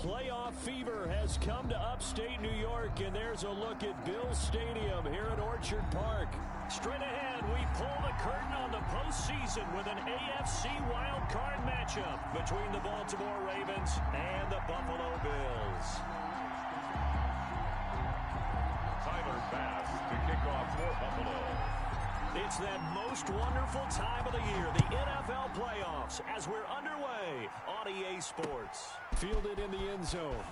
Playoff fever has come to upstate New York, and there's a look at Bills Stadium here at Orchard Park. Straight ahead, we pull the curtain on the postseason with an AFC wildcard matchup between the Baltimore Ravens and the Buffalo Bills. Tyler Bass to kick off for Buffalo. It's that most wonderful time of the year, the NFL playoffs, as we're underway on EA Sports. Fielded in the end zone.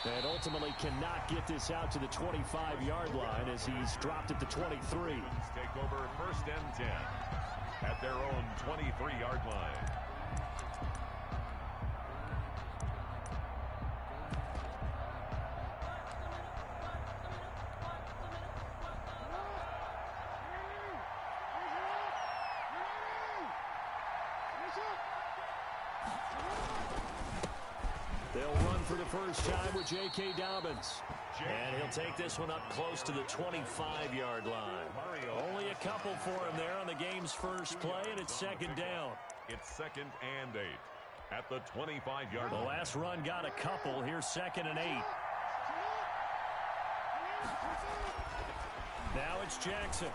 And ultimately cannot get this out to the 25-yard line as he's dropped at the 23. Take over 1st and 10 at their own 23-yard line. They'll run for the first time with J.K. Dobbins. And he'll take this one up close to the 25-yard line. Only a couple for him there on the game's first play, and it's 2nd down. It's 2nd and 8 at the 25-yard line. The last run got a couple. Here's 2nd and 8. Now it's Jackson.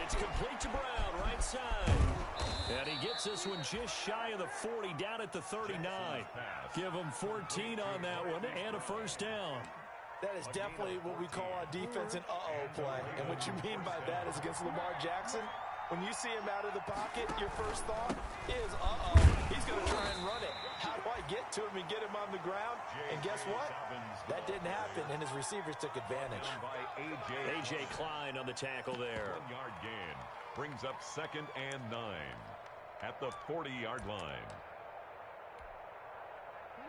It's complete to Brown, right side. And he gets this one just shy of the 40, down at the 39. Give him 14 on that one and a first down. That is definitely what we call on defense an uh-oh play. And what you mean by that is against Lamar Jackson, when you see him out of the pocket, your first thought is, uh-oh, he's going to try and run it. How do I get to him and get him on the ground? And guess what? That didn't happen, and his receivers took advantage. A.J. Klein on the tackle there. 1-yard gain brings up 2nd and 9 at the 40-yard line.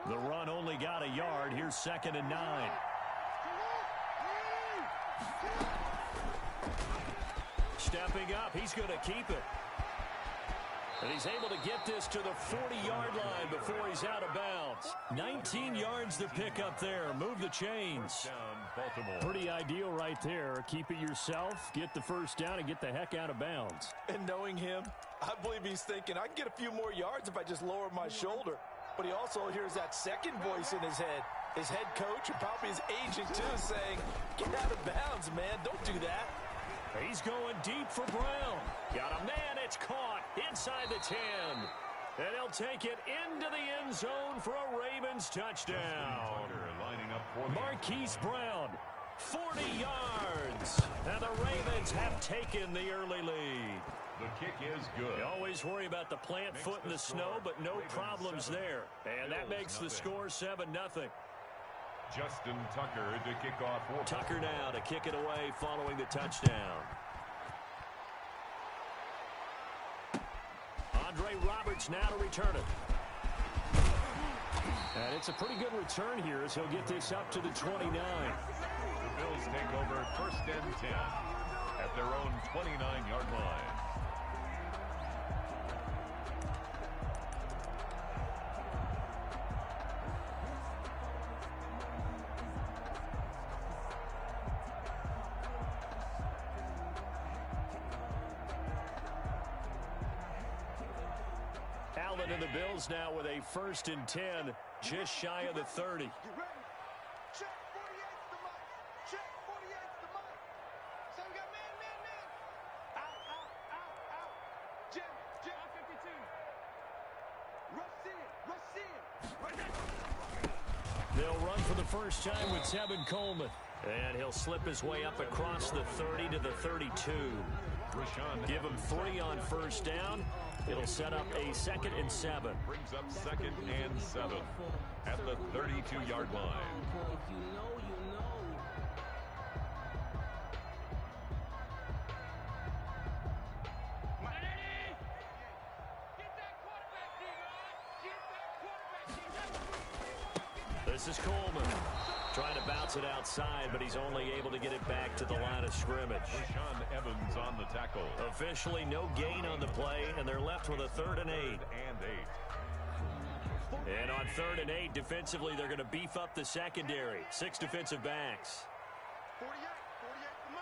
The run only got a yard. Here's 2nd and 9. Stepping up, he's going to keep it. And he's able to get this to the 40-yard line before he's out of bounds. 19 yards to pick up there. Move the chains. Pretty ideal right there. Keep it yourself, get the first down, and get the heck out of bounds. And knowing him, I believe he's thinking, I can get a few more yards if I just lower my shoulder. But he also hears that second voice in his head. His head coach and probably his agent, too, saying, get out of bounds, man. Don't do that. He's going deep for Brown. Got a man. It's caught inside the 10. And he'll take it into the end zone for a Ravens touchdown. Marquise Brown, 40 yards. And the Ravens have taken the early lead. The kick is good. You always worry about the plant foot in the snow, but no problems there. And that makes the score 7-0. Justin Tucker to kick off. Tucker now to kick it away following the touchdown. Andre Roberts now to return it. And it's a pretty good return here as he'll get this up to the 29. The Bills take over 1st and 10 at their own 29-yard line. Allen and the Bills now with a 1st and 10, just shy of the 30. Check 48's the mic. Check 48's the mic. So we got man. Out. Jim. 52. Rush in. They'll run for the first time with Tevin Coleman. And he'll slip his way up across the 30 to the 32. Give him 3 on first down. It'll set up a 2nd and 7. Brings up 2nd and 7 at the 32-yard line. This is Coleman. Trying to bounce it outside, but he's only able to get it back to the line of scrimmage. Rashaan Evans on the tackle. Officially no gain on the play, and they're left with a 3rd and 8. And on 3rd and 8, defensively, they're going to beef up the secondary. 6 defensive backs. 48 the mic.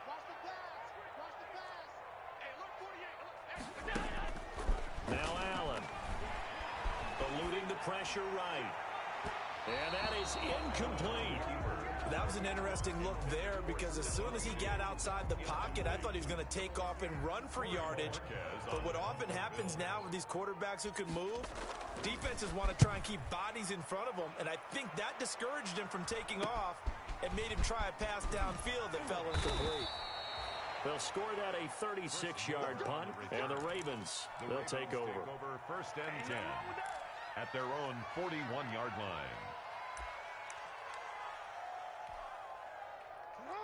Watch the pass. Hey, look, 48. Now pressure right. And that is incomplete. That was an interesting look there because as soon as he got outside the pocket, I thought he was going to take off and run for yardage. But what often happens now with these quarterbacks who can move, defenses want to try and keep bodies in front of them, and I think that discouraged him from taking off and made him try a pass downfield that fell incomplete. They'll score that a 36-yard punt, and the Ravens, they'll take over. First and 10 at their own 41-yard line.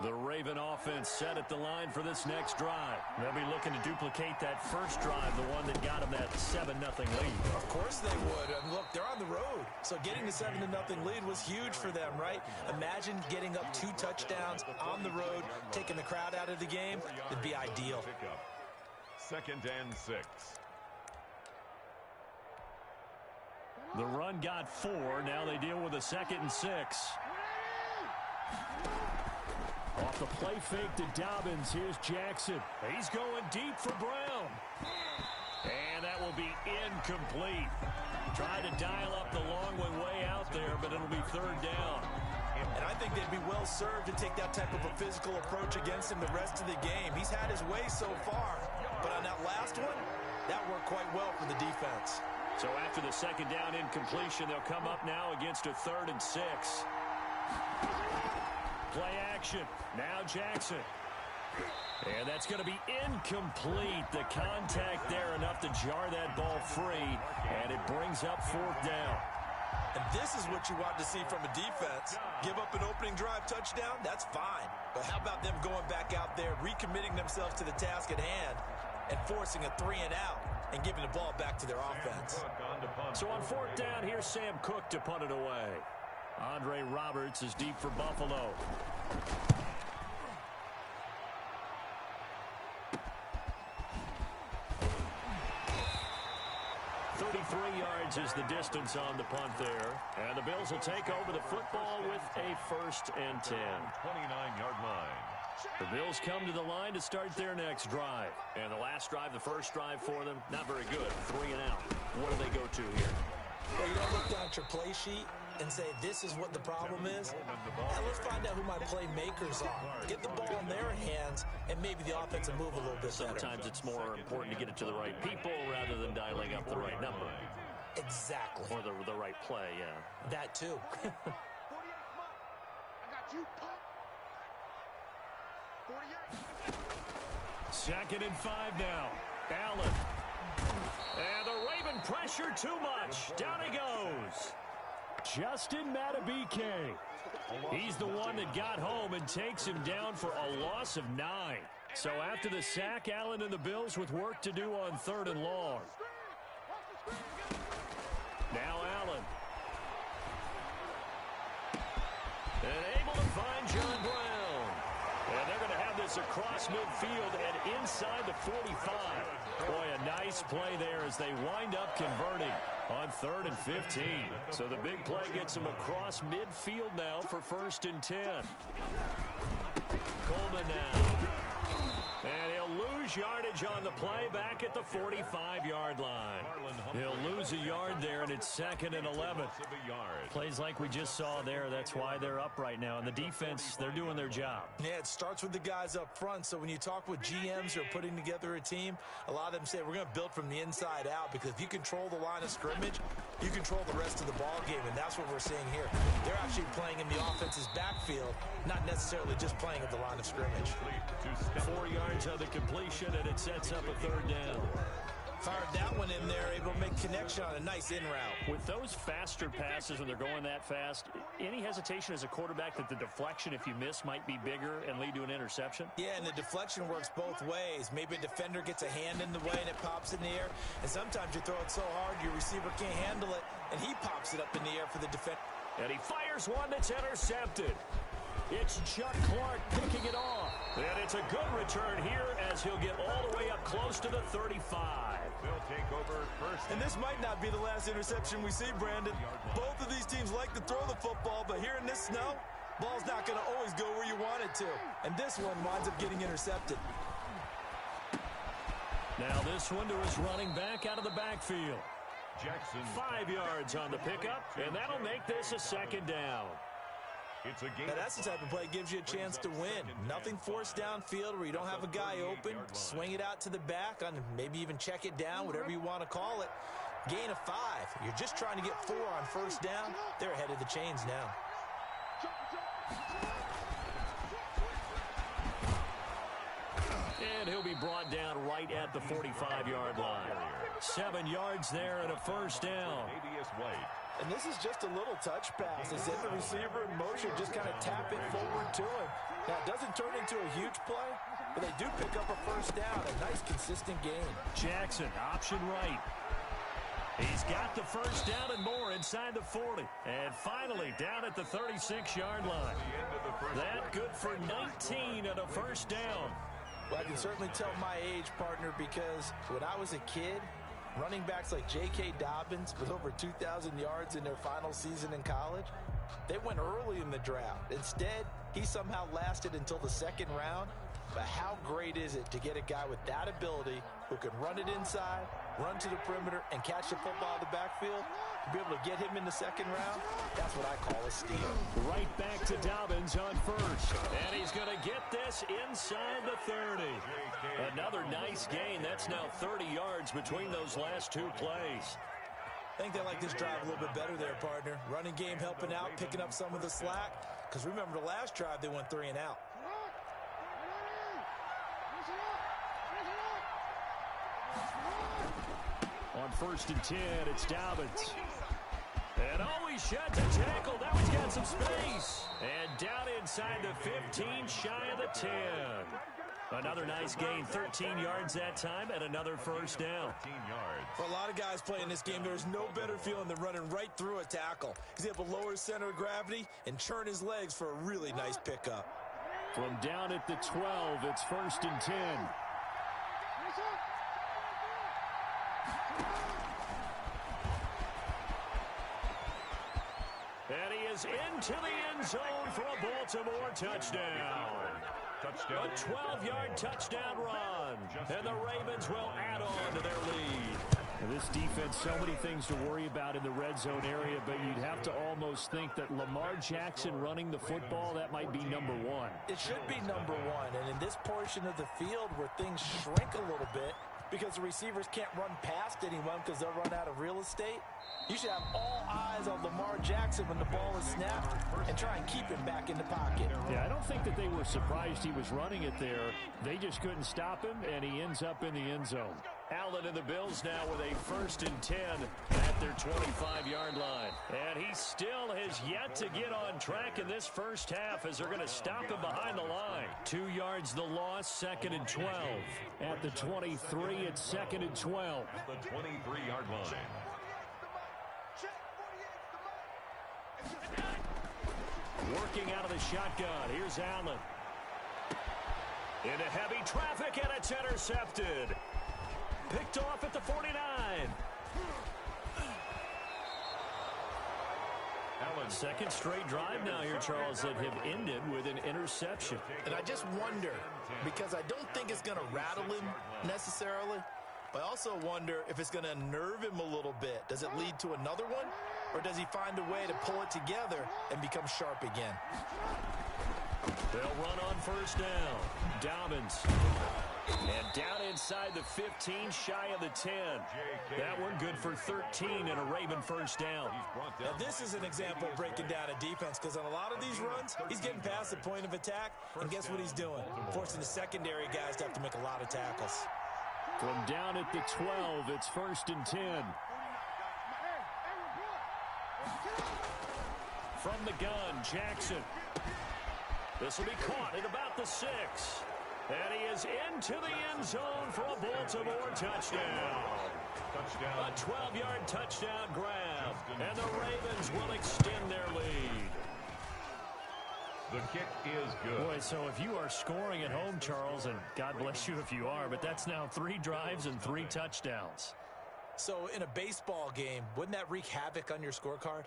The Raven offense set at the line for this next drive. They'll be looking to duplicate that first drive, the one that got them that 7-0 lead. Of course they would. And look, they're on the road. So getting the 7-0 lead was huge for them, right? Imagine getting up 2 touchdowns on the road, taking the crowd out of the game. It'd be ideal. Second and 6. The run got 4. Now they deal with a 2nd and 6. Off the play fake to Dobbins. Here's Jackson. He's going deep for Brown. And that will be incomplete. Tried to dial up the long one way out there, but it'll be 3rd down. And I think they'd be well served to take that type of a physical approach against him the rest of the game. He's had his way so far. But on that last one, that worked quite well for the defense. So after the 2nd down incompletion, they'll come up now against a 3rd and 6. Play action. Now Jackson. And that's going to be incomplete. The contact there enough to jar that ball free. And it brings up 4th down. And this is what you want to see from a defense. Give up an opening drive touchdown, that's fine. But how about them going back out there, recommitting themselves to the task at hand, and forcing a 3-and-out and giving the ball back to their offense. So on 4th down, here's Sam Cook to punt it away. Andre Roberts is deep for Buffalo. 33 yards is the distance on the punt there. And the Bills will take over the football with a 1st and 10. 29-yard line. The Bills come to the line to start their next drive. And the last drive, the first drive for them, not very good. 3-and-out. What do they go to here? Well, you don't look down at your play sheet and say, this is what the problem is. Now let's find out who my playmakers are. Get the ball in their hands, and maybe the offense will move a little bit better. Sometimes it's more important to get it to the right people rather than dialing up the right number. Exactly. Or the right play, yeah. That too. 48 I got you, pop. 48. 2nd and 5 now. Allen. And the Raven pressure too much. Down he goes. Justin Madubuike. He's the one that got home and takes him down for a loss of 9. So after the sack, Allen and the Bills with work to do on 3rd and long. Now Allen. And able to find John Brown. And they're going to have this across midfield and inside the 45. Boy, a nice play there as they wind up converting on 3rd and 15. So the big play gets them across midfield now for 1st and 10. Coleman now. And he'll lose yardage on the play back at the 45-yard line. He'll lose a yard there, and it's 2nd and 11. Plays like we just saw there. That's why they're up right now. And the defense, they're doing their job. Yeah, it starts with the guys up front. So when you talk with GMs who are putting together a team, a lot of them say we're going to build from the inside out, because if you control the line of scrimmage, you control the rest of the ball game, and that's what we're seeing here. They're actually playing in the offense's backfield, not necessarily just playing at the line of scrimmage. 4 yards on the completion, and it sets up a 3rd down. Fired that one in there, able to make connection on a nice in route. With those faster passes, when they're going that fast, any hesitation as a quarterback that the deflection, if you miss, might be bigger and lead to an interception? Yeah, and the deflection works both ways. Maybe a defender gets a hand in the way and it pops in the air. And sometimes you throw it so hard your receiver can't handle it, and he pops it up in the air for the defender. And he fires one that's intercepted. It's Chuck Clark picking it off. And it's a good return here as he'll get all the way up close to the 35. They'll take over 1st. And this might not be the last interception we see, Brandon. Both of these teams like to throw the football, but here in this snow, ball's not going to always go where you want it to. And this one winds up getting intercepted. Now this one to his running back out of the backfield. Jackson. 5 yards on the pickup, and that'll make this a second down. It's a game. Now, that's the type of play that gives you a chance to win. Nothing forced downfield where you don't have a guy open. Swing it out to the back, on maybe even check it down, whatever you want to call it. Gain of 5. You're just trying to get 4 on first down. They're ahead of the chains now. And he'll be brought down right at the 45-yard line. 7 yards there and a first down. And this is just a little touch pass. They send the receiver in motion, just kind of tap it forward to him. Now, it doesn't turn into a huge play, but they do pick up a first down. A nice, consistent gain. Jackson, option right. He's got the first down and more inside the 40. And finally, down at the 36-yard line. That good for 19 and a first down. Well, I can certainly tell my age, partner, because when I was a kid, running backs like J.K. Dobbins with over 2,000 yards in their final season in college, they went early in the draft. Instead, he somehow lasted until the second round. But how great is it to get a guy with that ability who can run it inside, run to the perimeter, and catch the football in the backfield? To be able to get him in the second round, that's what I call a steal. Right back to Dobbins on first. And he's going to get this inside the 30. Another nice gain. That's now 30 yards between those last 2 plays. I think they like this drive a little bit better there, partner. Running game helping out, picking up some of the slack. Because remember, the last drive, they went 3 and out. On first and 10, it's Dobbins. And always shot to tackle. Now he's got some space. And down inside the 15, shy of the 10. Another nice gain, 13 yards that time, and another first down. 13 yards. For a lot of guys playing this game, there's no better feeling than running right through a tackle. He's able to lower his center of gravity and churn his legs for a really nice pickup. From down at the 12, it's first and 10. And he is into the end zone for a Baltimore touchdown. A 12-yard touchdown run. And the Ravens will add on to their lead. And this defense, so many things to worry about in the red zone area, but you'd have to almost think that Lamar Jackson running the football, that might be number 1. It should be number 1. And in this portion of the field where things shrink a little bit because the receivers can't run past anyone because they'll run out of real estate, you should have all eyes on Lamar Jackson when the ball is snapped and try and keep him back in the pocket. Yeah, I don't think that they were surprised he was running it there. They just couldn't stop him, and he ends up in the end zone. Allen and the Bills now with a first and 10 at their 25-yard line. And he still has yet to get on track in this first half as they're going to stop him behind the line. 2 yards the loss, second and 12. At the 23, it's second and 12. The 23-yard line. Working out of the shotgun. Here's Allen. Into heavy traffic, and it's intercepted. Picked off at the 49. Allen. Second straight drive now here, Charles, that have ended with an interception. And I just wonder, because I don't think it's going to rattle him necessarily, but I also wonder if it's going to unnerve him a little bit. Does it lead to another one? Or does he find a way to pull it together and become sharp again? They'll run on first down. Dobbins. And down inside the 15, shy of the 10. That one good for 13 and a Raven first down. Now this is an example of breaking down a defense, because on a lot of these runs, he's getting past the point of attack, and guess what he's doing? Forcing the secondary guys to have to make a lot of tackles. From down at the 12, it's first and 10. From the gun, Jackson. This will be caught at about the 6. And he is into the end zone for a Baltimore touchdown. A 12-yard touchdown grab. And the Ravens will extend their lead. The kick is good. Boy, so if you are scoring at home, Charles, and God bless you if you are, but that's now 3 drives and 3 touchdowns. So in a baseball game, wouldn't that wreak havoc on your scorecard?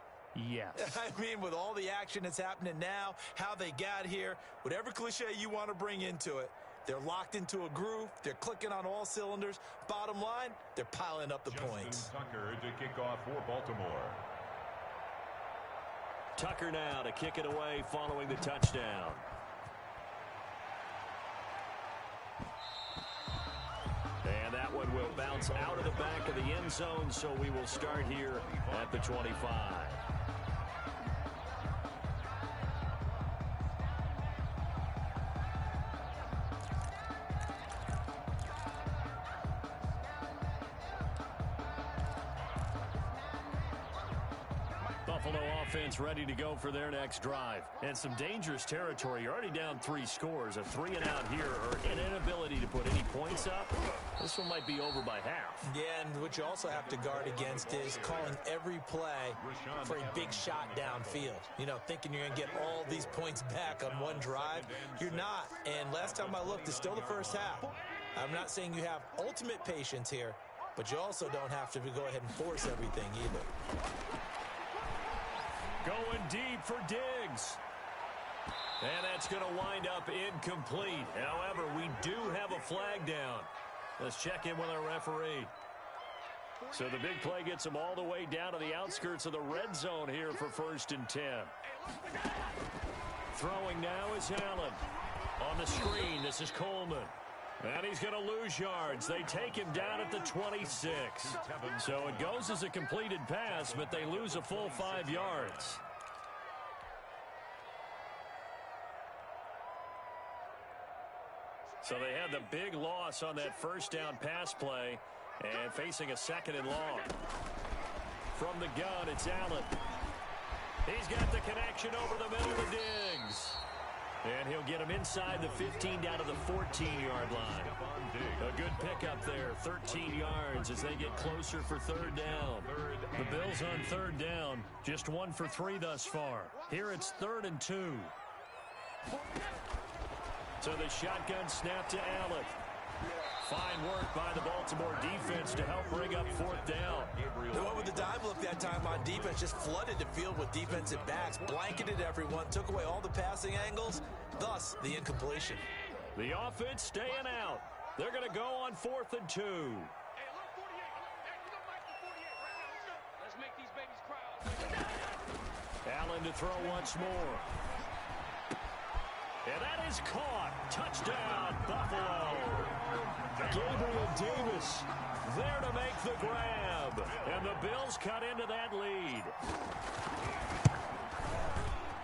Yes. I mean, with all the action that's happening now, how they got here, whatever cliche you want to bring into it, They're locked into a groove. They're clicking on all cylinders. Bottom line, they're piling up the points. Tucker to kick off for Baltimore. Tucker now to kick it away following the touchdown. And that one will bounce out of the back of the end zone, so we will start here at the 25. Buffalo offense ready to go for their next drive. And some dangerous territory. You're already down 3 scores. A 3-and-out here or an inability to put any points up. This one might be over by half. Yeah, and what you also have to guard against is calling every play for a big shot downfield. You know, thinking you're going to get all these points back on one drive. You're not. And last time I looked, it's still the first half. I'm not saying you have ultimate patience here, but you also don't have to go ahead and force everything either. Going deep for Diggs. And that's going to wind up incomplete. However, we do have a flag down. Let's check in with our referee. So the big play gets them all the way down to the outskirts of the red zone here for 1st and 10. Throwing now is Allen. On the screen, this is Coleman. And he's going to lose yards. They take him down at the 26. So it goes as a completed pass, but they lose a full 5 yards. So they had the big loss on that first down pass play and facing a 2nd and long. From the gun, it's Allen. He's got the connection over the middle to Diggs. And he'll get him inside the 15 down to the 14-yard line. A good pickup there, 13 yards as they get closer for 3rd down. The Bills on 3rd down, just 1 for 3 thus far. Here it's 3rd and 2. So the shotgun snap to Allen. Fine work by the Baltimore defense to help bring up 4th down. They went with the dive look that time on defense, just flooded the field with defensive backs, blanketed everyone, took away all the passing angles, thus the incompletion. The offense staying out. They're going to go on 4th and 2. Let's make these babies cry. Allen to throw once more. And that is caught. Touchdown, Buffalo. Gabriel Davis there to make the grab. And the Bills cut into that lead.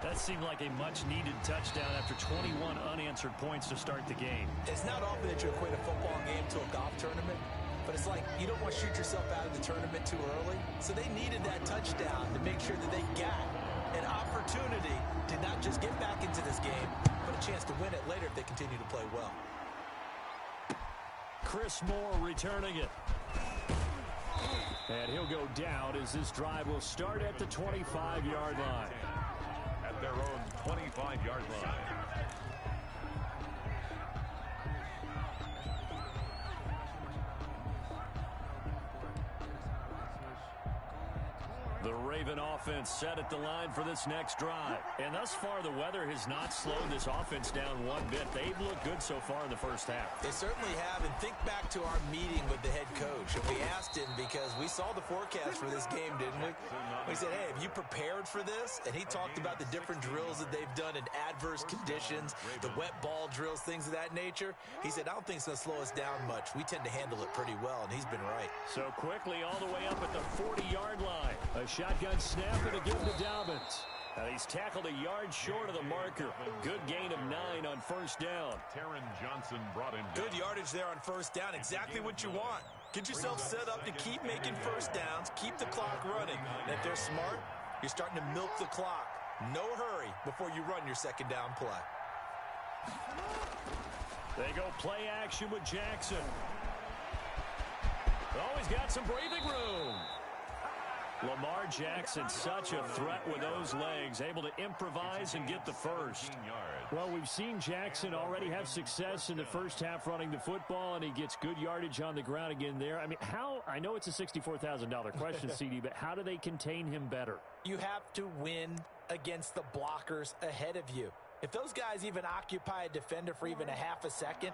That seemed like a much-needed touchdown after 21 unanswered points to start the game. It's not often that you equate a football game to a golf tournament, but it's like you don't want to shoot yourself out of the tournament too early. So they needed that touchdown to make sure that they got an opportunity to not just get back into this game, but a chance to win it later if they continue to play well. Chris Moore returning it. And he'll go down as this drive will start at the 25-yard line. At their own 25-yard line. The Raven offense set at the line for this next drive. And thus far, the weather has not slowed this offense down one bit. They've looked good so far in the first half. They certainly have. And think back to our meeting with the head coach. And we asked him because we saw the forecast for this game, didn't we? We said, hey, have you prepared for this? And he talked about the different drills that they've done in adverse conditions, the wet ball drills, things of that nature. He said, I don't think it's going to slow us down much. We tend to handle it pretty well, and he's been right. So quickly all the way up at the 40-yard line. A shotgun snap and a give to Dobbins. He's tackled a yard short of the marker. Good gain of 9 on 1st down. Taron Johnson brought him down. Good yardage there on 1st down. Exactly what you want. Get yourself set up to keep making 1st downs, keep the clock running. And if they're smart, you're starting to milk the clock. No hurry before you run your 2nd down play. They go play action with Jackson. Oh, he's got some breathing room. Lamar Jackson, such a threat with those legs, able to improvise and get the first. Well, we've seen Jackson already have success in the first half running the football, and he gets good yardage on the ground again there. I mean, I know it's a $64,000 question, CD, but how do they contain him better? You have to win against the blockers ahead of you. If those guys even occupy a defender for even a half a second,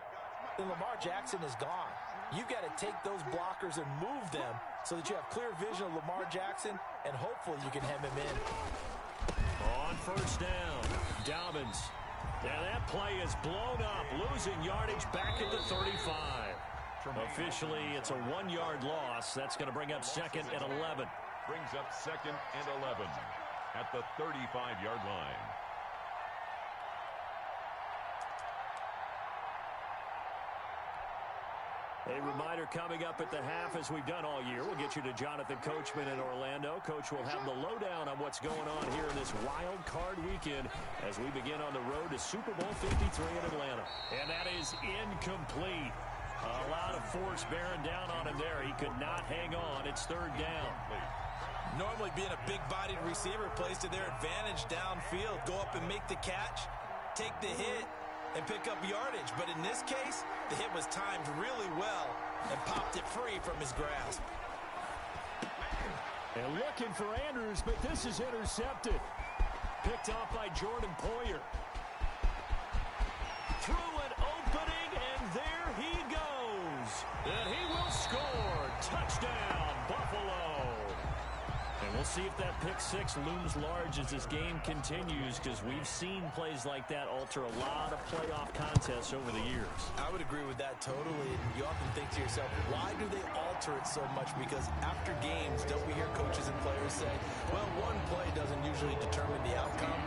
then Lamar Jackson is gone. You've got to take those blockers and move them so that you have clear vision of Lamar Jackson, and hopefully you can hem him in. On first down, Dobbins. And that play is blown up, losing yardage back at the 35. Officially, it's a 1-yard loss. That's going to bring up second and 11. Brings up second and 11 at the 35-yard line. A reminder coming up at the half, as we've done all year. We'll get you to Jonathan Coachman in Orlando. Coach will have the lowdown on what's going on here in this wild card weekend as we begin on the road to Super Bowl 53 in Atlanta. And that is incomplete. A lot of force bearing down on him there. He could not hang on. It's third down. Normally being a big-bodied receiver plays to their advantage downfield. Go up and make the catch, take the hit, and pick up yardage. But in this case, the hit was timed really well and popped it free from his grasp. And looking for Andrews, but this is intercepted. Picked off by Jordan Poyer. Through an opening, and there he goes. And he will score. Touchdown, Buffalo. And we'll see if that pick six looms large as this game continues, because we've seen plays like that alter a lot of playoff contests over the years. I would agree with that totally. And you often think to yourself, why do they alter it so much? Because after games, don't we hear coaches and players say, well, one play doesn't usually determine the outcome.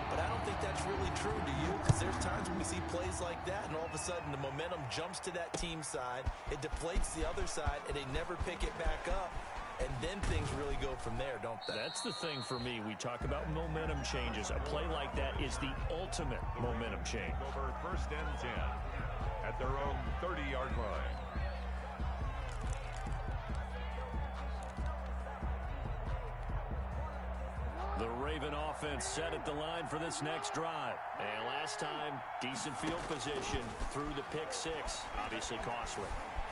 But I don't think that's really true, do you? Because there's times when we see plays like that, and all of a sudden the momentum jumps to that team side, it deflates the other side, and they never pick it back up. And then things really go from there, don't they? That's the thing for me. We talk about momentum changes. A play like that is the ultimate momentum change. Over first and 10 at their own 30-yard line. The Raven offense set at the line for this next drive. And last time, decent field position through the pick six. Obviously costly.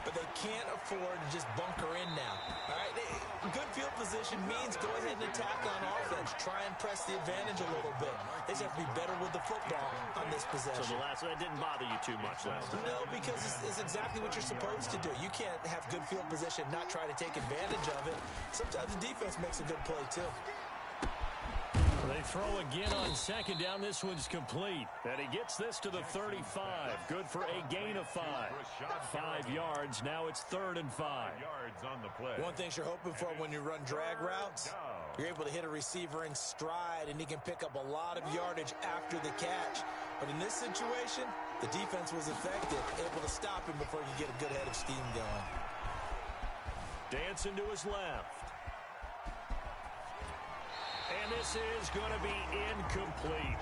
But they can't afford to just bunker in now. All right, good field position means go ahead and attack on offense. Try and press the advantage a little bit. They just have to be better with the football on this possession. So that didn't bother you too much last time? No, because it's exactly what you're supposed to do. You can't have good field position, not try to take advantage of it. Sometimes the defense makes a good play, too. They throw again on second down. This one's complete. And he gets this to the 35. Good for a gain of 5. 5 yards. Now it's 3rd and 5. Yards on the play. One thing you're hoping for when you run drag routes, you're able to hit a receiver in stride, and he can pick up a lot of yardage after the catch. But in this situation, the defense was effective, able to stop him before you get a good head of steam going. Dancing to his left. And this is going to be incomplete.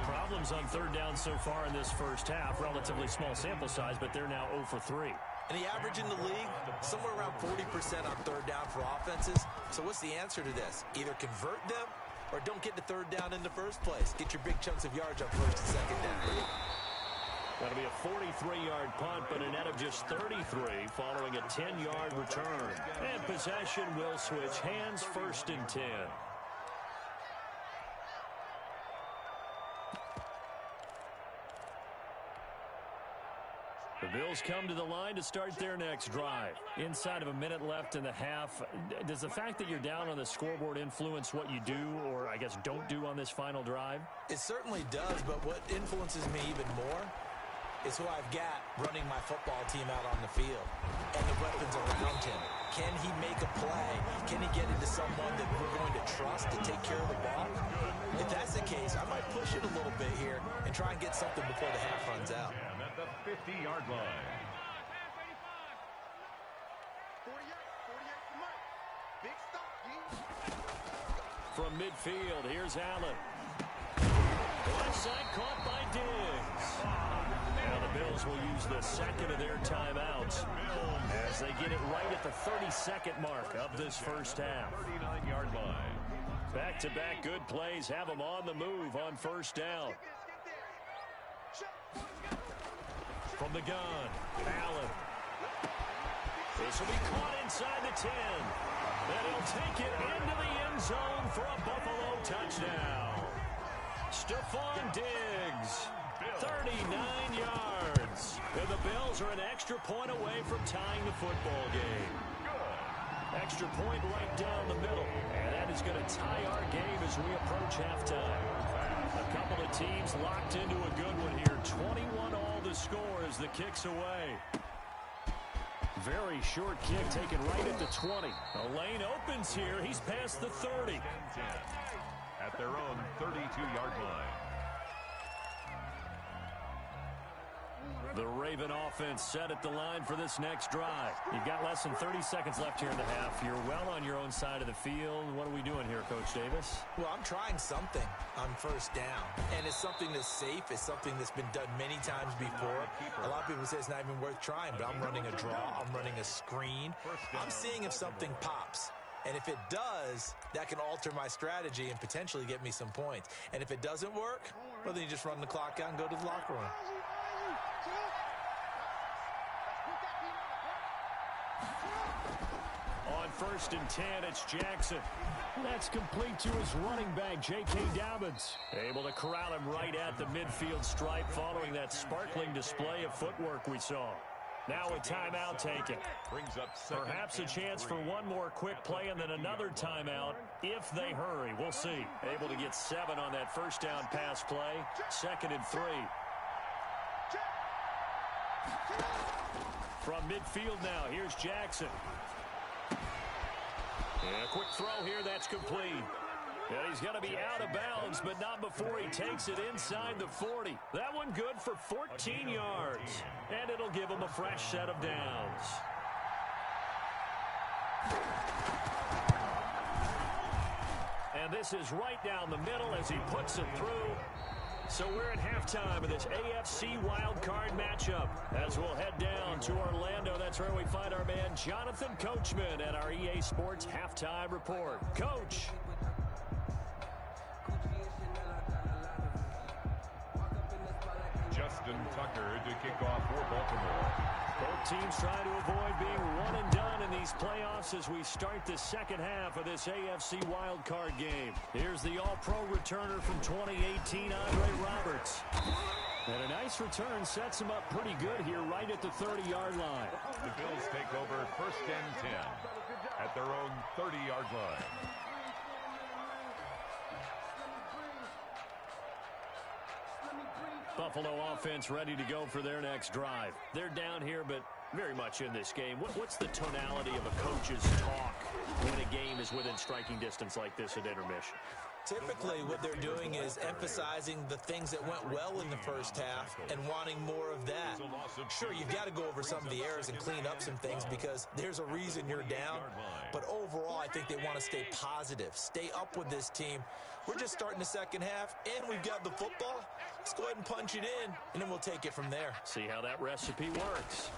Problems on third down so far in this first half. Relatively small sample size, but they're now 0 for 3. And the average in the league, somewhere around 40% on third down for offenses. So what's the answer to this? Either convert them or don't get to third down in the first place. Get your big chunks of yards on first and second down. That'll be a 43-yard punt, but a net of just 33 following a 10-yard return. And possession will switch hands, 1st and 10. The Bills come to the line to start their next drive. Inside of a minute left in the half, does the fact that you're down on the scoreboard influence what you do, or I guess don't do on this final drive? It certainly does, but what influences me even more is who I've got running my football team out on the field and the weapons around him. Can he make a play? Can he get into someone that we're going to trust to take care of the ball? If that's the case, I might push it a little bit here and try and get something before the half runs out. And at the 50-yard line. 48 to Mike. Big stop, From midfield, here's Allen. Left side caught by Diggs. Now the Bills will use the second of their timeouts as they get it right at the 32nd mark of this first half. 39-yard line. Back-to-back good plays have them on the move on first down. From the gun, Allen. This will be caught inside the 10. Then he'll take it into the end zone for a Buffalo touchdown. Stephon Diggs, 39 yards. And the Bills are an extra point away from tying the football game. Extra point right down the middle. And that is going to tie our game as we approach halftime. A couple of teams locked into a good one here. 21 all the score as the kick's away. Very short kick taken right at the 20. The lane opens here. He's past the 30. At their own 32-yard line. The Raven offense set at the line for this next drive. You've got less than 30 seconds left here in the half. You're well on your own side of the field. What are we doing here, Coach Davis? Well, I'm trying something on first down, and it's something that's safe. It's something that's been done many times before. A lot of people say it's not even worth trying, but I'm running a draw. I'm running a screen. I'm seeing if something pops. And if it does, that can alter my strategy and potentially get me some points. And if it doesn't work, well, then you just run the clock out and go to the locker room. On 1st and 10, it's Jackson. That's complete to his running back, J.K. Dobbins. Able to corral him right at the midfield stripe following that sparkling display of footwork we saw. Now a timeout taken. Brings up Perhaps a chance for one more quick play and then another timeout if they hurry. We'll see. Able to get 7 on that first down pass play. 2nd and 3. From midfield now, here's Jackson. And a quick throw here, that's complete. And he's going to be out of bounds, but not before he takes it inside the 40. That one good for 14 yards. And it'll give him a fresh set of downs. And this is right down the middle as he puts it through. So we're at halftime of this AFC wildcard matchup. As we'll head down to Orlando, that's where we find our man Jonathan Coachman at our EA Sports Halftime Report. Coach. Justin Tucker to kick off for Baltimore. Both teams trying to avoid being one and done in these playoffs as we start the second half of this AFC wildcard game. Here's the all-pro returner from 2018, Andre Roberts. And a nice return sets him up pretty good here right at the 30-yard line. The Bills take over 1st and 10 at their own 30-yard line. Buffalo offense ready to go for their next drive. They're down here, but very much in this game. What's the tonality of a coach's talk when a game is within striking distance like this at intermission? Typically, what they're doing is emphasizing the things that went well in the first half and wanting more of that. Sure, you've got to go over some of the errors and clean up some things because there's a reason you're down. But overall, I think they want to stay positive, stay up with this team. We're just starting the second half, and we've got the football. Let's go ahead and punch it in, and then we'll take it from there. See how that recipe works.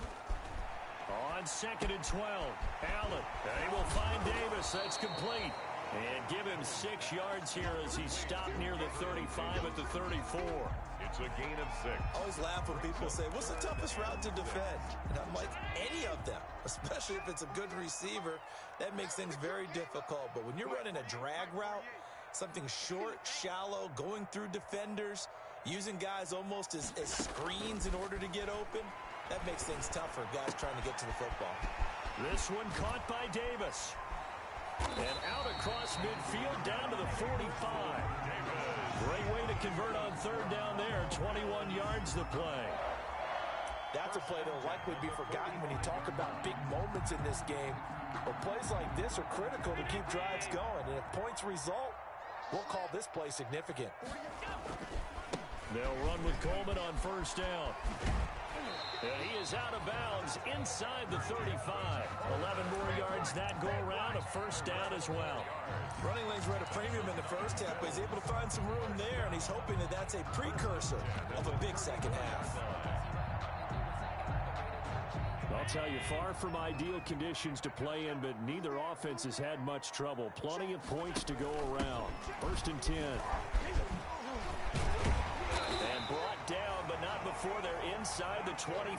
On 2nd and 12, Allen. They will find Davis. That's complete. And give him 6 yards here as he stopped near the 35 at the 34. It's a gain of 6. I always laugh when people say, what's the toughest route to defend? And I'm like, any of them, especially if it's a good receiver. That makes things very difficult. But when you're running a drag route, something short, shallow, going through defenders, using guys almost as screens in order to get open, that makes things tougher, guys trying to get to the football. This one caught by Davis. And out across midfield down to the 45. Great way to convert on 3rd down there. 21 yards the play. That's a play that will likely be forgotten when you talk about big moments in this game. But plays like this are critical to keep drives going. And if points result, we'll call this play significant. They'll run with Coleman on 1st down. And he is out of bounds inside the 35. 11 more yards that go around, a 1st down as well. Running lanes were at a premium in the first half, but he's able to find some room there, and he's hoping that that's a precursor of a big second half. I'll tell you, far from ideal conditions to play in, but neither offense has had much trouble. Plenty of points to go around. 1st and 10. And brought down, but not before before they're inside the 25.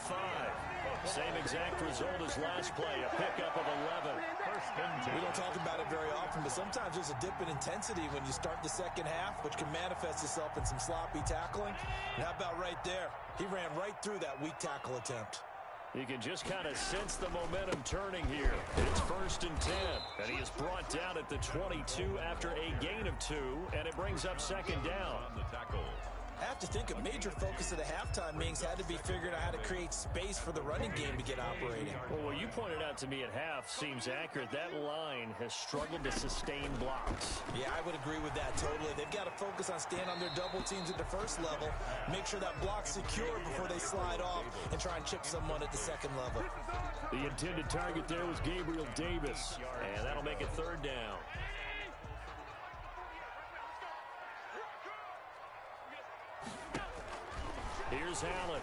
Same exact result as last play, a pickup of 11. First and 10. We don't talk about it very often, but sometimes there's a dip in intensity when you start the second half, which can manifest itself in some sloppy tackling. And how about right there? He ran right through that weak tackle attempt. You can just kind of sense the momentum turning here. It's first and 10, and he is brought down at the 22 after a gain of 2, and it brings up second down. On the tackle. I have to think a major focus of the halftime meetings had to be figuring out how to create space for the running game to get operating. Well, what you pointed out to me at half seems accurate. That line has struggled to sustain blocks. Yeah, I would agree with that totally. They've got to focus on staying on their double teams at the first level, make sure that block's secure before they slide off, and try and chip someone at the second level. The intended target there was Gabriel Davis, and that'll make it third down. Here's Allen.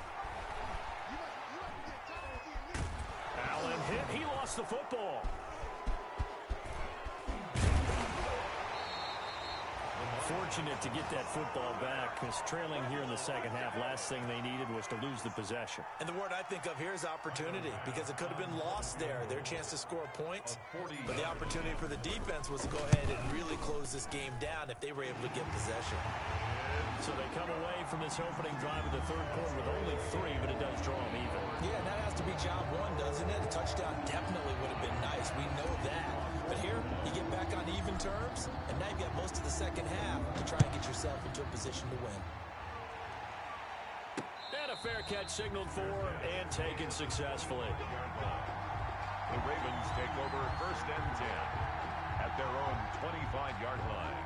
Allen hit. He lost the football. Fortunate to get that football back, because trailing here in the second half, last thing they needed was to lose the possession. And the word I think of here is opportunity, because it could have been lost there, their chance to score points. But the opportunity for the defense was to go ahead and really close this game down if they were able to get possession. So they come away from this opening drive of the third quarter with only 3, but it does draw them even. Yeah, and that has to be job one, doesn't it? A touchdown definitely would have been nice. We know that. But here, you get back on even terms, and now you've got most of the second half to try and get yourself into a position to win. And a fair catch signaled for and taken successfully. The Ravens take over first and 10 at their own 25-yard line.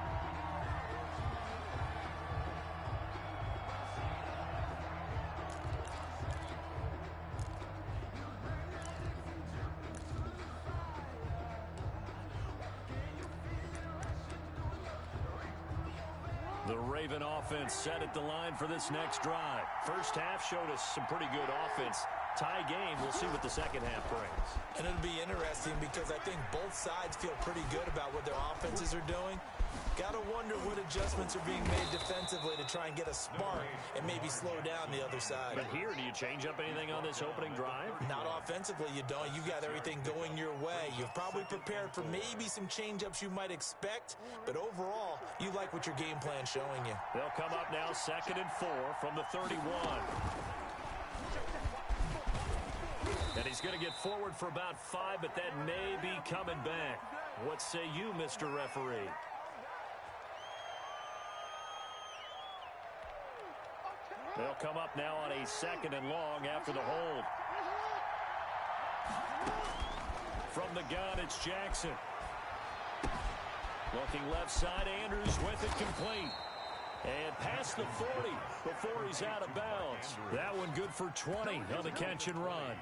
The Raven offense set at the line for this next drive. First half showed us some pretty good offense. Tie game, we'll see what the second half brings. And it'll be interesting because I think both sides feel pretty good about what their offenses are doing. Got to wonder what adjustments are being made defensively to try and get a spark and maybe slow down the other side. But here, do you change up anything on this opening drive? Not offensively, you don't. You've got everything going your way. You've probably prepared for maybe some change-ups you might expect, but overall, you like what your game plan's showing you. They'll come up now second and 4 from the 31. And he's going to get forward for about 5, but that may be coming back. What say you, Mr. Referee? They'll come up now on a second and long after the hold. From the gun, it's Jackson. Looking left side, Andrews with it complete. And past the 40 before he's out of bounds. That one good for 20 on the catch and run.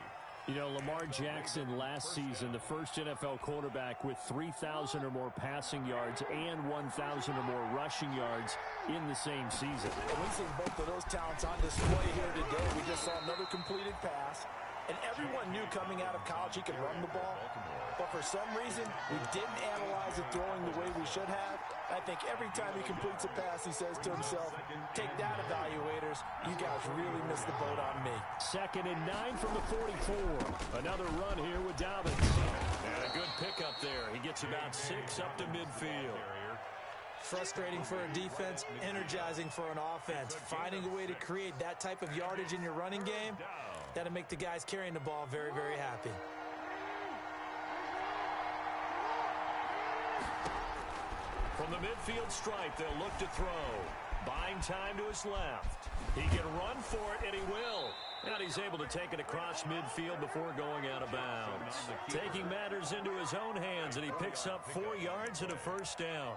You know, Lamar Jackson last season, the first NFL quarterback with 3,000 or more passing yards and 1,000 or more rushing yards in the same season. And we've seen both of those talents on display here today. We just saw another completed pass. And everyone knew coming out of college he could run the ball. But for some reason, we didn't analyze it throwing the way we should have. I think every time he completes a pass, he says to himself, take that, evaluators. You guys really missed the boat on me. Second and 9 from the 44. Another run here with Dobbins. And a good pickup there. He gets about 6 up to midfield. Frustrating for a defense, energizing for an offense. Finding a way to create that type of yardage in your running game, that'll make the guys carrying the ball very, very happy. From the midfield stripe, they'll look to throw. Buying time to his left. He can run for it, and he will. And he's able to take it across midfield before going out of bounds. Taking matters into his own hands, and he picks up 4 yards and a first down.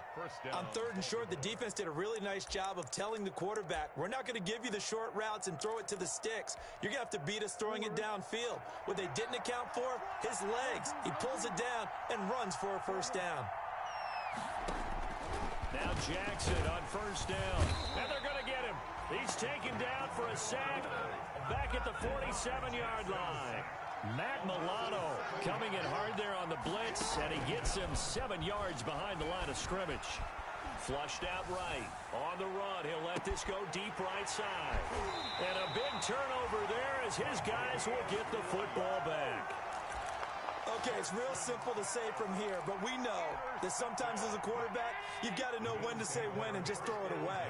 On third and short, the defense did a really nice job of telling the quarterback, we're not going to give you the short routes and throw it to the sticks. You're going to have to beat us throwing it downfield. What they didn't account for, his legs. He pulls it down and runs for a first down. Now Jackson on first down. And they're going to get him. He's taken down for a sack back at the 47-yard line. Matt Milano coming in hard there on the blitz, and he gets him 7 yards behind the line of scrimmage. Flushed out right. On the run, he'll let this go deep right side. And a big turnover there as his guys will get the football back. Okay, it's real simple to say from here, but we know that sometimes as a quarterback, you've got to know when to say when and just throw it away.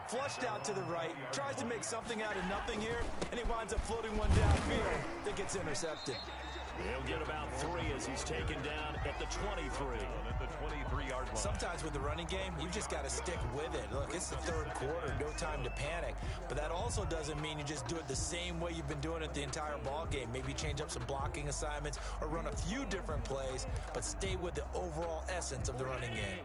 Flushed out to the right, tries to make something out of nothing here, and he winds up floating one downfield that gets intercepted. He'll get about 3 as he's taken down at the 23. At the 23-yard line. Sometimes with the running game, you've just got to stick with it. Look, it's the third quarter, no time to panic. But that also doesn't mean you just do it the same way you've been doing it the entire ball game. Maybe change up some blocking assignments or run a few different plays, but stay with the overall essence of the running game.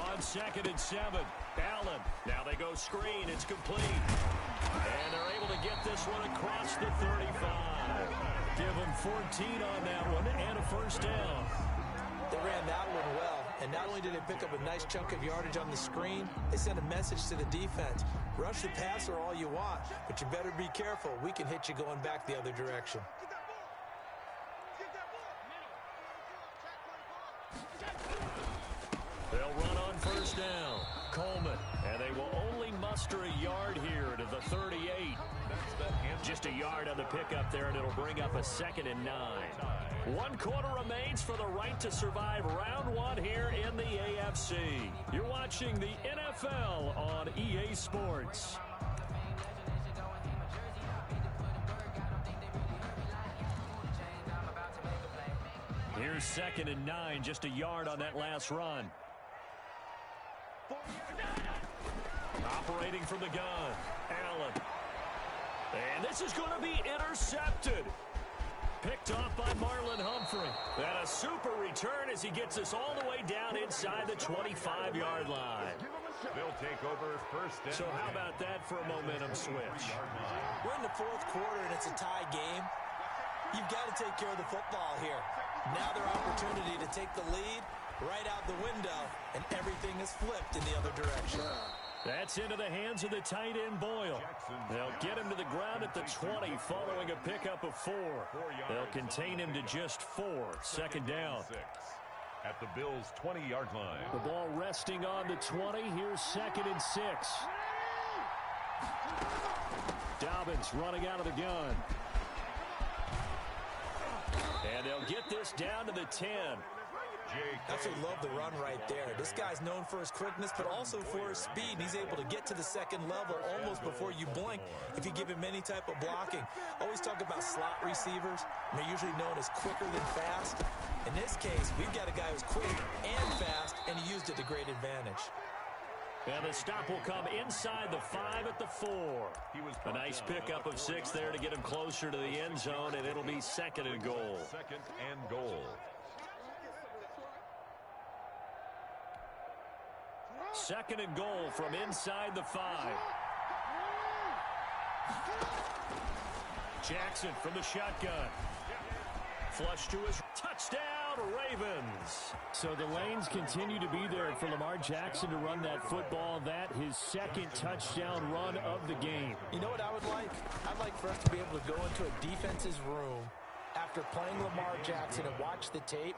On 2nd and 7, Allen. Now they go screen. It's complete. And they're able to get this one across the 35. Give them 14 on that one and a first down. They ran that one well, and not only did they pick up a nice chunk of yardage on the screen, they sent a message to the defense. Rush the passer all you want, but you better be careful. We can hit you going back the other direction. They'll run on first down. Coleman. And they will only muster a yard here to the 38. Just a yard on the pickup there, and it'll bring up a 2nd and 9. 1 quarter remains for the right to survive round 1 here in the AFC. You're watching the NFL on EA Sports. Here's 2nd and 9, just a yard on that last run. Operating from the gun, Allen. And this is going to be intercepted. Picked off by Marlon Humphrey. And a super return as he gets us all the way down inside the 25-yard line. They'll take over first down. So how about that for a momentum switch? We're in the 4th quarter, and it's a tie game. You've got to take care of the football here. Now their opportunity to take the lead right out the window, and everything is flipped in the other direction. That's into the hands of the tight end, Boyle. They'll get him to the ground at the 20 following a pickup of 4. They'll contain him to just 4. 2nd down. At the Bills' 20-yard line. The ball resting on the 20. Here's 2nd and 6. Dobbins running out of the gun. And they'll get this down to the 10. Absolutely love the run right there. This guy's known for his quickness, but also for his speed. He's able to get to the 2nd level almost before you blink if you give him any type of blocking. Always talk about slot receivers. They're usually known as quicker than fast. In this case, we've got a guy who's quick and fast, and he used it to great advantage. And the stop will come inside the 5 at the 4. A nice pickup of 6 there to get him closer to the end zone, and it'll be 2nd and goal. 2nd and goal. 2nd and goal from inside the 5. Jackson from the shotgun. Flush to his touchdown, Ravens. So the lanes continue to be there for Lamar Jackson to run that football. That his 2nd touchdown run of the game. You know what I would like? I'd like for us to be able to go into a defense's room after playing Lamar Jackson and watch the tape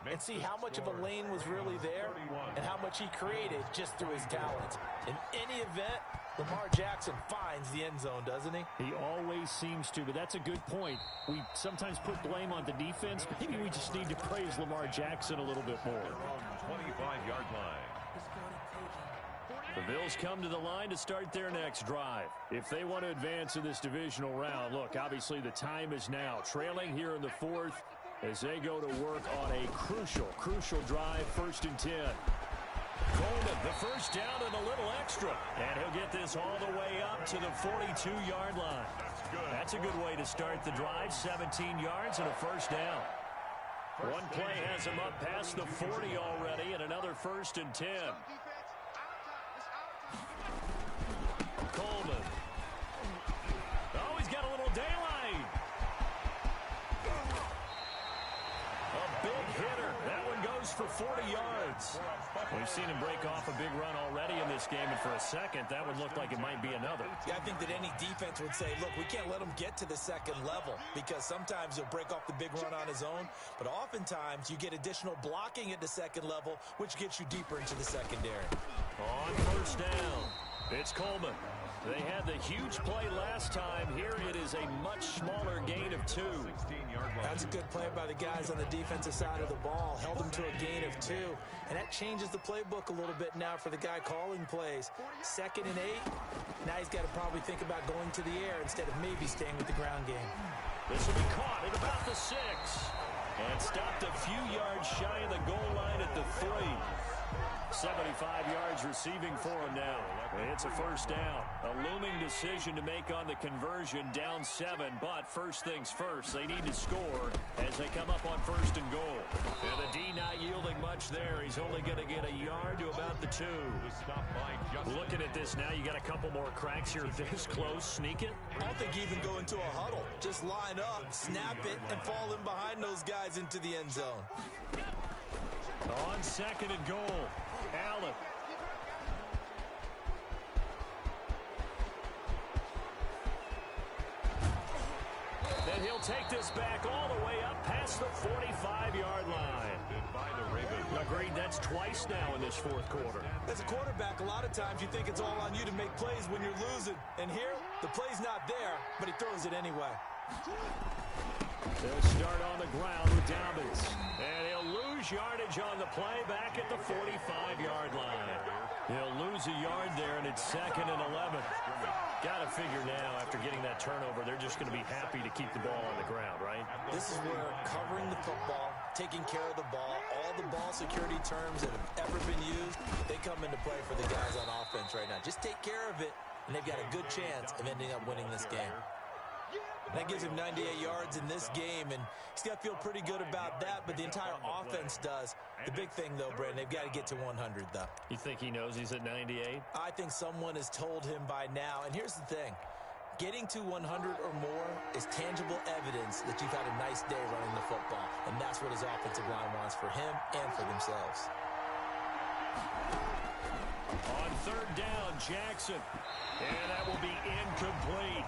and see how much of a lane was really there and how much he created just through his talents. In any event, Lamar Jackson finds the end zone, doesn't he? He always seems to, but that's a good point. We sometimes put blame on the defense. Maybe we just need to praise Lamar Jackson a little bit more. 25-yard line. The Bills come to the line to start their next drive. If they want to advance in this divisional round, look, obviously the time is now. Trailing here in the 4th as they go to work on a crucial drive, 1st and 10. Coleman, the first down and a little extra. And he'll get this all the way up to the 42-yard line. That's a good way to start the drive. 17 yards and a first down. One play has him up past the 40 already, and another 1st and 10. Coleman. Oh, he's got a little daylight. A big hitter. That one goes for 40 yards. We've seen him break off a big run already in this this game, and for a second, that would look like it might be another. Yeah, I think that any defense would say, look, we can't let him get to the second level because sometimes he'll break off the big run on his own, but oftentimes you get additional blocking at the second level, which gets you deeper into the secondary. On first down, it's Coleman. They had the huge play last time. Here it is a much smaller gain of 2. That's a good play by the guys on the defensive side of the ball. Held them to a gain of 2. And that changes the playbook a little bit now for the guy calling plays. 2nd and 8. Now he's got to probably think about going to the air instead of maybe staying with the ground game. This will be caught at about the 6. And stopped a few yards shy of the goal line at the 3. 75 yards receiving for him now. It's a first down. A looming decision to make on the conversion, down 7. But first things first, they need to score as they come up on 1st and goal. And the D not yielding much there. He's only going to get a yard to about the 2. Looking at this now, you got a couple more cracks here this close. Sneak it? I don't think even go into a huddle. Just line up, snap it, and fall in behind those guys into the end zone. On 2nd and goal, Allen. Then he'll take this back all the way up past the 45-yard line. Agreed, that's twice now in this 4th quarter. As a quarterback, a lot of times you think it's all on you to make plays when you're losing. And here, the play's not there, but he throws it anyway. They'll start on the ground with Dobbins. And he'll lose yardage on the play back at the 45-yard line. He'll lose a yard there, and it's 2nd and 11. Got to figure now, after getting that turnover, they're just going to be happy to keep the ball on the ground, right? This is where covering the football, taking care of the ball, all the ball security terms that have ever been used, they come into play for the guys on offense right now. Just take care of it, and they've got a good chance of ending up winning this game. That gives him 98 yards in this game, and he's got to feel pretty good about that, but the entire offense does. The big thing, though, Brandon, they've got to get to 100, though. You think he knows he's at 98? I think someone has told him by now, and here's the thing. Getting to 100 or more is tangible evidence that you've had a nice day running the football, and that's what his offensive line wants for him and for themselves. On 3rd down, Jackson. And that will be incomplete.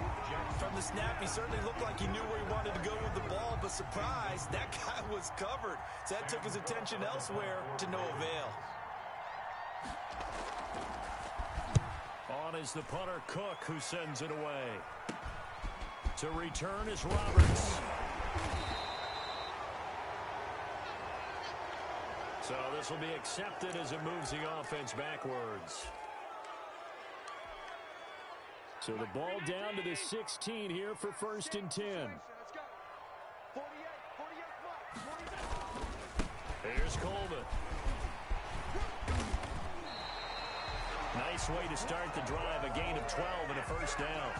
From the snap, he certainly looked like he knew where he wanted to go with the ball, but surprise, that guy was covered. So that took his attention elsewhere to no avail. On is the punter, Cook, who sends it away. To return is Roberts. So this will be accepted as it moves the offense backwards. So the ball down to the 16 here for 1st and 10. Here's Coleman. Nice way to start the drive. A gain of 12 and a first down.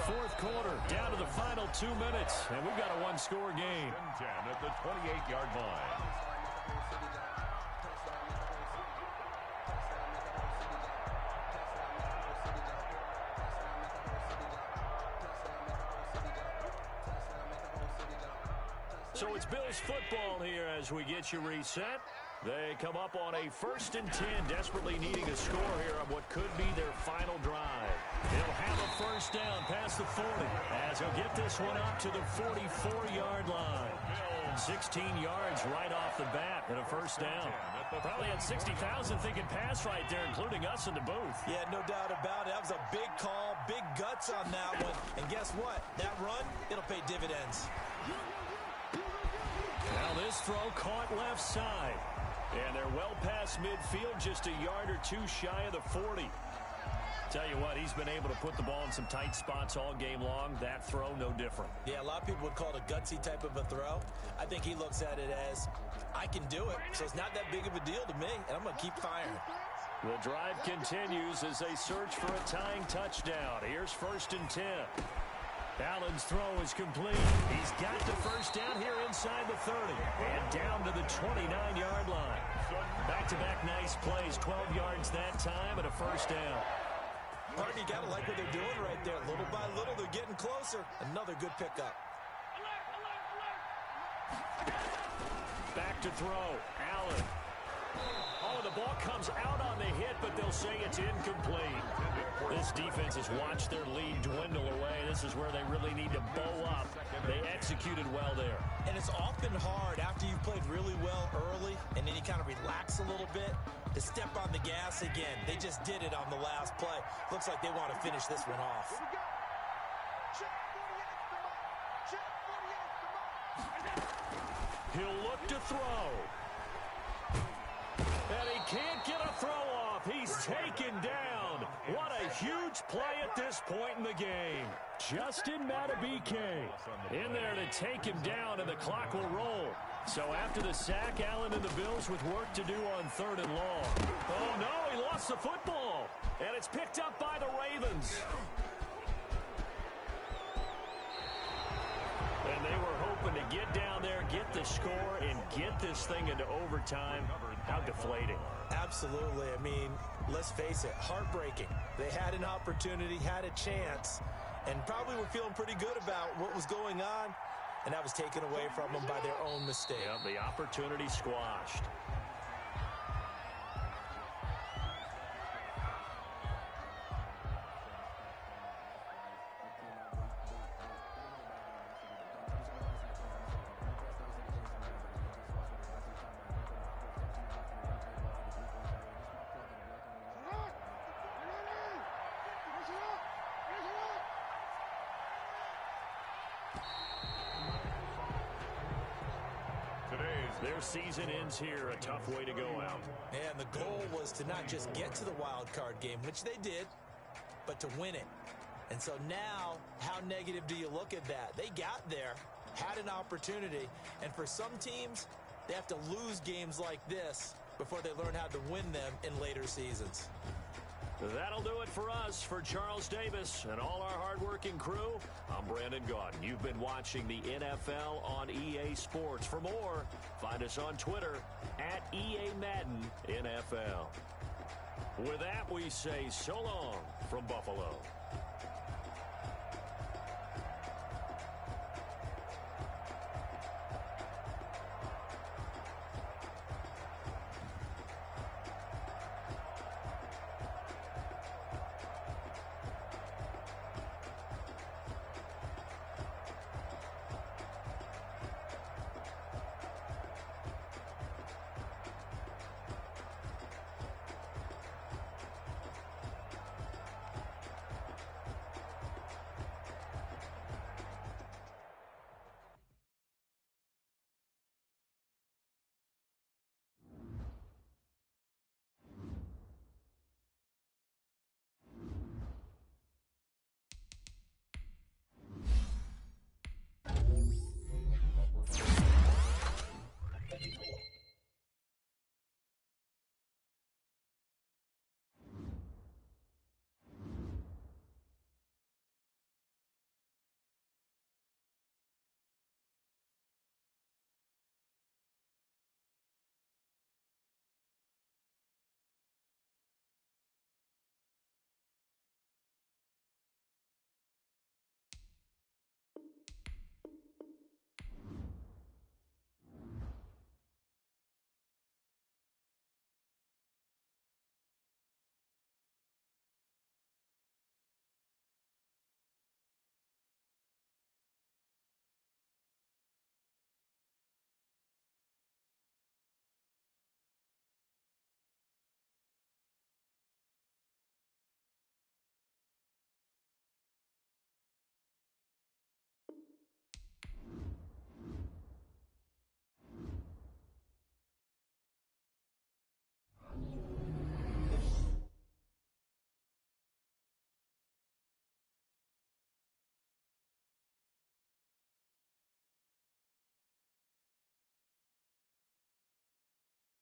4th quarter, down to the final 2 minutes. And we've got a one-score game. 10 at the 28-yard line. So it's Bills football here as we get you reset. They come up on a 1st and 10, desperately needing a score here on what could be their final drive. They'll have a first down past the 40 as he'll get this one up to the 44-yard line. 16 yards right off the bat and a first down. Probably had 60,000 thinking pass right there, including us in the booth. Yeah, no doubt about it. That was a big call, big guts on that one. And guess what? That run, it'll pay dividends. Now this throw caught left side. And they're well past midfield, just a yard or 2 shy of the 40. Tell you what, he's been able to put the ball in some tight spots all game long. That throw, no different. Yeah, a lot of people would call it a gutsy type of a throw. I think he looks at it as, I can do it, so it's not that big of a deal to me, and I'm going to keep firing. The drive continues as they search for a tying touchdown. Here's 1st and 10. Allen's throw is complete. He's got the first down here inside the 30 and down to the 29-yard line. Back-to-back nice plays, 12 yards that time and a first down. Partner, you got to like what they're doing right there. Little by little, they're getting closer. Another good pickup. Back to throw. Allen. Oh, the ball comes out on the hit, but they'll say it's incomplete. This defense has watched their lead dwindle away. This is where they really need to bow up. They executed well there. And it's often hard after you've played really well early and then you kind of relax a little bit to step on the gas again. They just did it on the last play. Looks like they want to finish this one off. Here we go. Check 48's the mic. Check 48's the mic. He'll look to throw. And he can't get a throw off. He's taken down. What a huge play at this point in the game. Justin Madubuike in there to take him down, and the clock will roll. So after the sack, Allen and the Bills with work to do on 3rd and long. Oh, no, he lost the football. And it's picked up by the Ravens. And they were hoping to get down there, get the score, and get this thing into overtime. How deflating. Absolutely. I mean, let's face it, heartbreaking. They had an opportunity, had a chance, and probably were feeling pretty good about what was going on, and that was taken away from them by their own mistake. Yep, the opportunity squashed. Their season ends here, a tough way to go out. And the goal was to not just get to the wild card game, which they did, but to win it. And so now, how negative do you look at that? They got there, had an opportunity, and for some teams, they have to lose games like this before they learn how to win them in later seasons. That'll do it for us. For Charles Davis and all our hardworking crew, I'm Brandon Gaudin. You've been watching the NFL on EA Sports. For more, find us on Twitter at EA Madden NFL. With that, we say so long from Buffalo.